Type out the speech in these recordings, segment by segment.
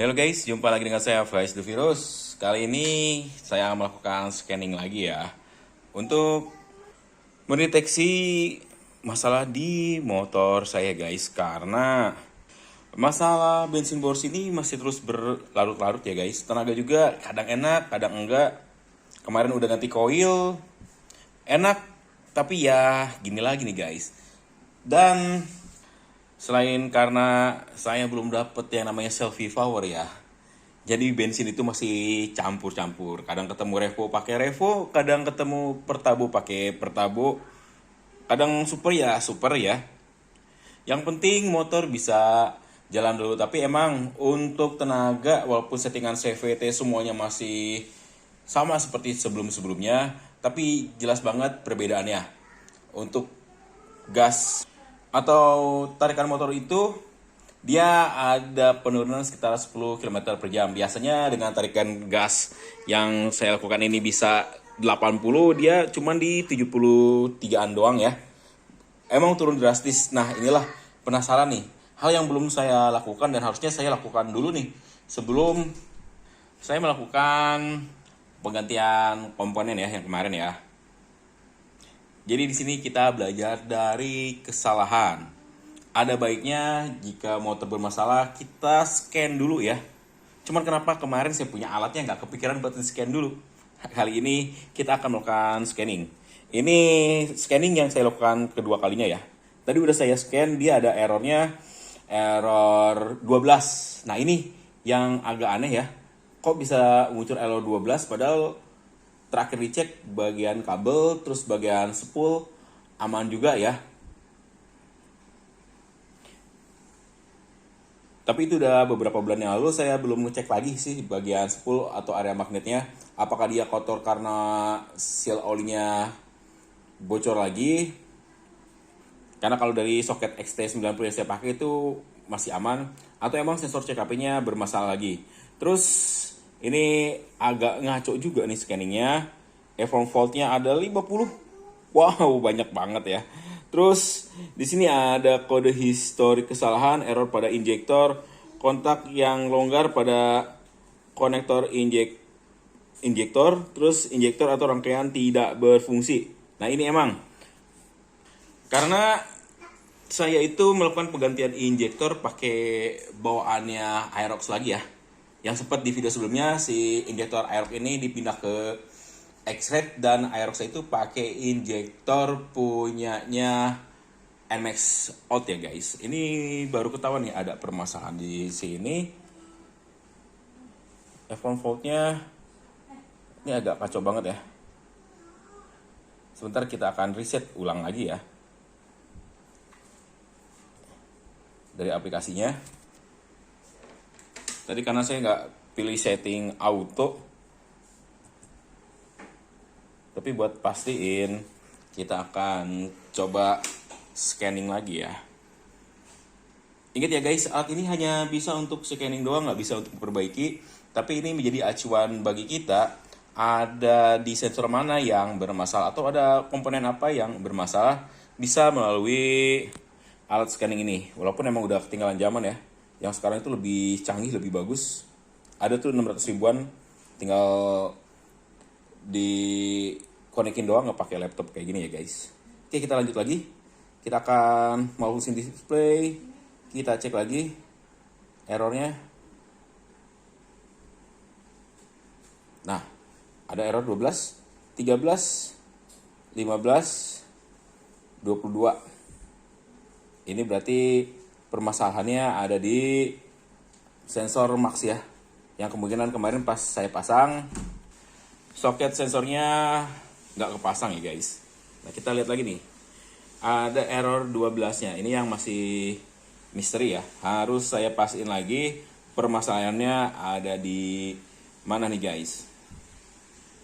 Halo guys, jumpa lagi dengan saya Faiz The Virus. Kali ini saya akan melakukan scanning lagi ya untuk mendeteksi masalah di motor saya guys, karena masalah bensin boros ini masih terus berlarut-larut ya guys. Tenaga juga kadang enak, kadang enggak. Kemarin udah ganti koil, enak, tapi ya gini lagi nih guys. Dan selain karena saya belum dapet yang namanya selfie power ya, jadi bensin itu masih campur-campur. Kadang ketemu Revo pakai Revo, kadang ketemu Pertabo pakai Pertabo, kadang super ya super ya. Yang penting motor bisa jalan dulu. Tapi emang untuk tenaga, walaupun settingan CVT semuanya masih sama seperti sebelum-sebelumnya, tapi jelas banget perbedaannya. Untuk gas atau tarikan motor itu dia ada penurunan sekitar 10 km per jam. Biasanya dengan tarikan gas yang saya lakukan ini bisa 80, dia cuman di 73an doang ya. Emang turun drastis. Nah, inilah penasaran nih. Hal yang belum saya lakukan dan harusnya saya lakukan dulu nih sebelum saya melakukan penggantian komponen ya yang kemarin ya. Jadi di sini kita belajar dari kesalahan. Ada baiknya jika motor bermasalah kita scan dulu ya. Cuman kenapa kemarin saya punya alatnya nggak kepikiran buat scan dulu. Kali ini kita akan melakukan scanning. Ini scanning yang saya lakukan kedua kalinya ya. Tadi udah saya scan, dia ada errornya, error 12. Nah ini yang agak aneh ya. Kok bisa muncul error 12 padahal terakhir dicek bagian kabel, terus bagian spool aman juga ya. Tapi itu udah beberapa bulan yang lalu, saya belum ngecek lagi sih bagian spool atau area magnetnya. Apakah dia kotor karena seal olinya bocor lagi. Karena kalau dari soket XT90 yang saya pakai itu masih aman. Atau emang sensor CKP-nya bermasalah lagi. Terus ini agak ngaco juga nih scanningnya. Waveform fault-nya ada 50. Wow, banyak banget ya. Terus di sini ada kode historik kesalahan, error pada injektor, kontak yang longgar pada konektor injektor, terus injektor atau rangkaian tidak berfungsi. Nah ini emang karena saya itu melakukan penggantian injektor pakai bawaannya Aerox lagi ya. Yang sempat di video sebelumnya si injektor Aerox ini dipindah ke X-Red dan Aerox itu pakai injektor punyanya NMAX Out ya guys. Ini baru ketahuan nih ada permasalahan di sini. F1 faultnya ini agak kacau banget ya. Sebentar kita akan reset ulang lagi ya dari aplikasinya. Tadi karena saya nggak pilih setting auto, tapi buat pastiin kita akan coba scanning lagi ya. Ingat ya guys, alat ini hanya bisa untuk scanning doang, nggak bisa untuk memperbaiki. Tapi ini menjadi acuan bagi kita, ada di sensor mana yang bermasalah atau ada komponen apa yang bermasalah, bisa melalui alat scanning ini. Walaupun emang udah ketinggalan zaman ya. Yang sekarang itu lebih canggih, lebih bagus. Ada tuh 600 ribuan, tinggal di konekin doang, nggak pakai laptop kayak gini ya guys. Oke, kita lanjut lagi. Kita akan mau usin display. Kita cek lagi errornya. Nah, ada error 12, 13, 15, 22. Ini berarti permasalahannya ada di sensor max ya. Yang kemungkinan kemarin pas saya pasang, soket sensornya nggak kepasang ya guys. Nah kita lihat lagi nih. Ada error 12-nya. Ini yang masih misteri ya. Harus saya pastiin lagi permasalahannya ada di mana nih guys.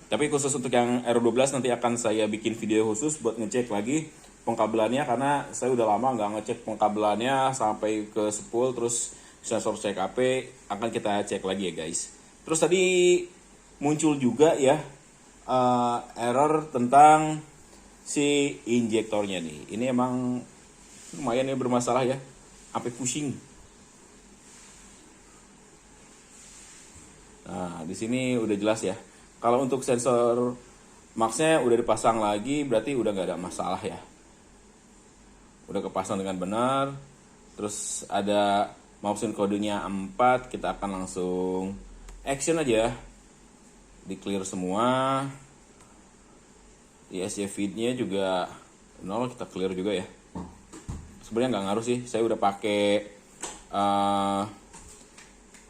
Tapi khusus untuk yang error 12 nanti akan saya bikin video khusus buat ngecek lagi pengkabelannya, karena saya udah lama nggak ngecek pengkabelannya sampai ke spool terus sensor CKP, akan kita cek lagi ya guys. Terus tadi muncul juga ya error tentang si injektornya nih. Ini emang lumayan ya bermasalah ya, sampai pusing. Nah, di sini udah jelas ya. Kalau untuk sensor max-nya udah dipasang lagi, berarti udah nggak ada masalah ya. Udah kepasang dengan benar. Terus ada motion kodenya 4, kita akan langsung action aja. Di clear semua. ISC feed-nya juga 0, kita clear juga ya. Sebenarnya nggak ngaruh sih, saya udah pakai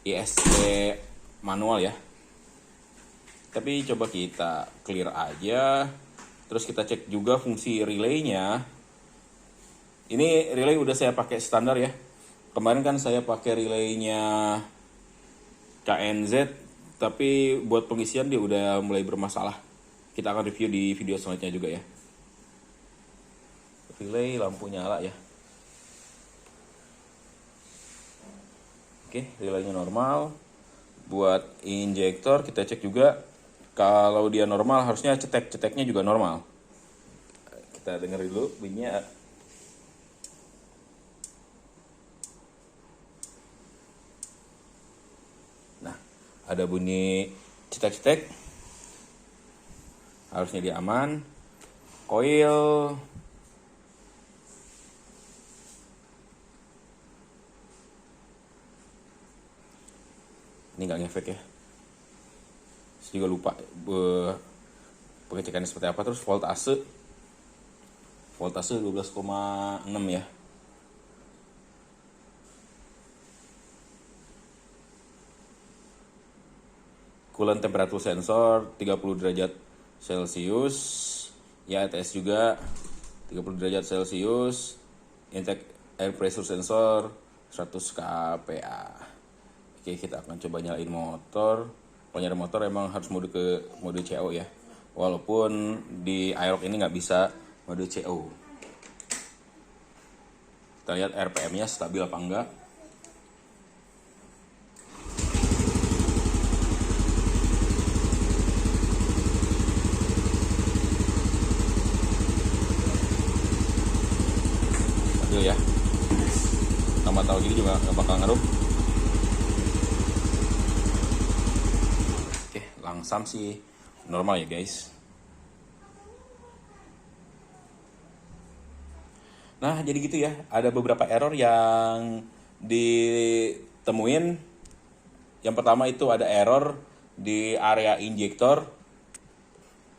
ISC manual ya. Tapi coba kita clear aja. Terus kita cek juga fungsi relaynya. Ini relay udah saya pakai standar ya. Kemarin kan saya pakai relaynya KNZ, tapi buat pengisian dia udah mulai bermasalah. Kita akan review di video selanjutnya juga ya. Relay lampu nyala ya. Oke, relaynya normal. Buat injektor kita cek juga. Kalau dia normal harusnya ceteknya juga normal. Kita dengar dulu bunyinya. Nah, ada bunyi cetek. Harusnya dia aman. Coil ini nggak ngefek ya. Saya juga lupa pengecekannya seperti apa. Terus voltase 12,6 ya. Coolant temperature sensor 30 derajat Celcius. Ya, ATS juga 30 derajat Celcius. Intake air pressure sensor 100 kPa. Oke, kita akan coba nyalain motor. Kalau nyalain motor emang harus mode ke mode CO ya. Walaupun di Aerox ini nggak bisa mode CO. Kita lihat RPM-nya stabil apa enggak. Stabil ya. Tambah tahu gini juga nggak bakal ngaruh. Langsam sih normal ya guys. Nah jadi gitu ya, ada beberapa error yang ditemuin. Yang pertama itu ada error di area injektor,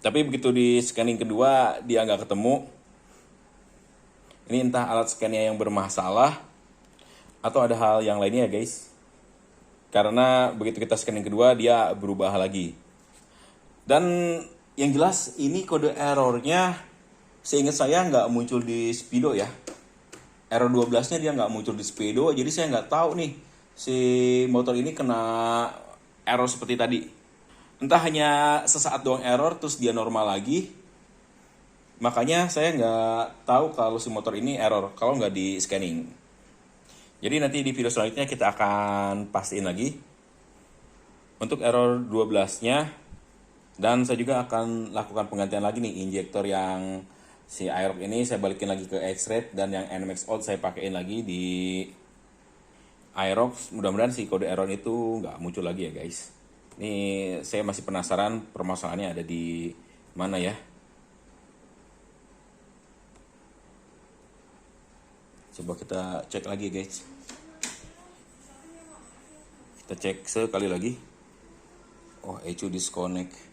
tapi begitu di scanning kedua dia nggak ketemu. Ini entah alat scan-nya yang bermasalah atau ada hal yang lainnya ya guys. Karena begitu kita scanning kedua dia berubah lagi. Dan yang jelas ini kode errornya seingat saya nggak muncul di Speedo ya. Error 12-nya dia nggak muncul di Speedo, jadi saya nggak tahu nih si motor ini kena error seperti tadi. Entah hanya sesaat doang error terus dia normal lagi. Makanya saya nggak tahu kalau si motor ini error kalau nggak di scanning. Jadi nanti di video selanjutnya kita akan pastiin lagi untuk error 12-nya. Dan saya juga akan lakukan penggantian lagi nih injektor yang si Aerox ini saya balikin lagi ke X-Ray, dan yang NMAX Old saya pakein lagi di Aerox. Mudah-mudahan si kode error itu nggak muncul lagi ya guys. Ini saya masih penasaran permasalahannya ada di mana ya. Coba kita cek lagi guys. Kita cek sekali lagi. Oh, ECU disconnect.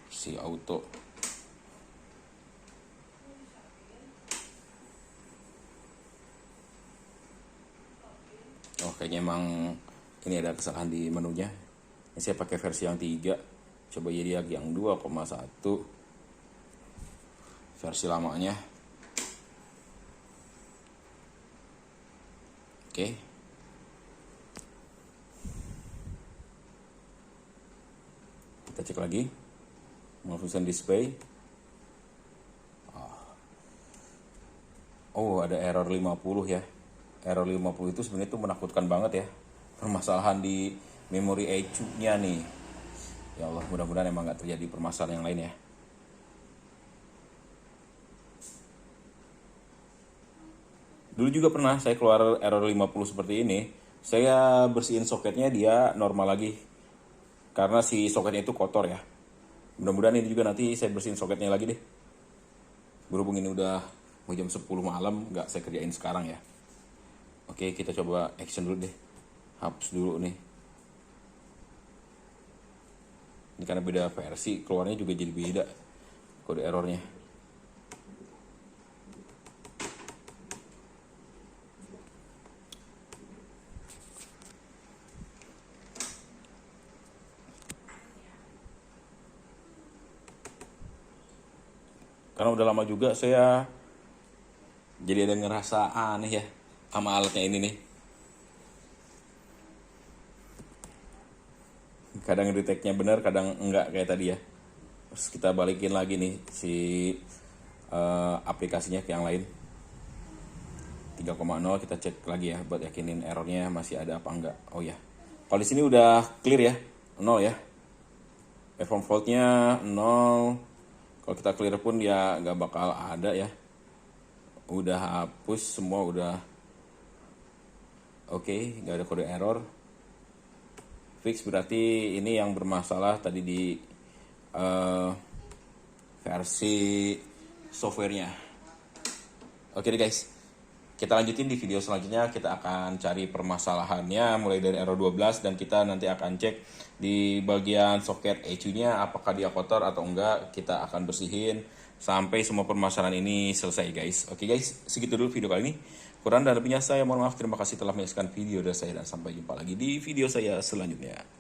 Si auto. Oh, kayaknya emang ini ada kesalahan di menunya. Ini saya pakai versi yang 3. Coba jadi yang 2,1. Versi lamanya. Oke. Kita cek lagi. Malfunction display. Oh, ada error 50 ya. Error 50 itu sebenarnya itu menakutkan banget ya. Permasalahan di memori ECU-nya nih. Ya Allah, mudah-mudahan emang nggak terjadi permasalahan yang lain ya. Dulu juga pernah saya keluar error 50 seperti ini. Saya bersihin soketnya, dia normal lagi. Karena si soketnya itu kotor ya. Mudah-mudahan ini juga nanti saya bersihin soketnya lagi deh. Berhubung ini udah mau jam 10 malam, nggak saya kerjain sekarang ya. Oke, kita coba action dulu deh. Hapus dulu nih. Ini karena beda versi, keluarnya juga jadi beda kode errornya. Karena udah lama juga saya jadi ada ngerasa aneh ya sama alatnya ini nih. Kadang detect-nya benar, kadang enggak kayak tadi ya. Terus kita balikin lagi nih si aplikasinya ke yang lain. 3,0 kita cek lagi ya buat yakinin errornya masih ada apa enggak. Oh ya. Kalau di sini udah clear ya. 0 ya. Waveform fault-nya 0. Kalau kita clear pun ya nggak bakal ada ya. Udah hapus semua, udah oke, nggak ada kode error. Fix berarti ini yang bermasalah tadi di versi softwarenya. Oke deh guys, kita lanjutin di video selanjutnya. Kita akan cari permasalahannya mulai dari error 12 dan kita nanti akan cek di bagian soket ECU-nya apakah dia kotor atau enggak. Kita akan bersihin sampai semua permasalahan ini selesai guys. Oke guys, segitu dulu video kali ini. Kurang dan lebihnya saya mohon maaf. Terima kasih telah menyaksikan video dari saya dan sampai jumpa lagi di video saya selanjutnya.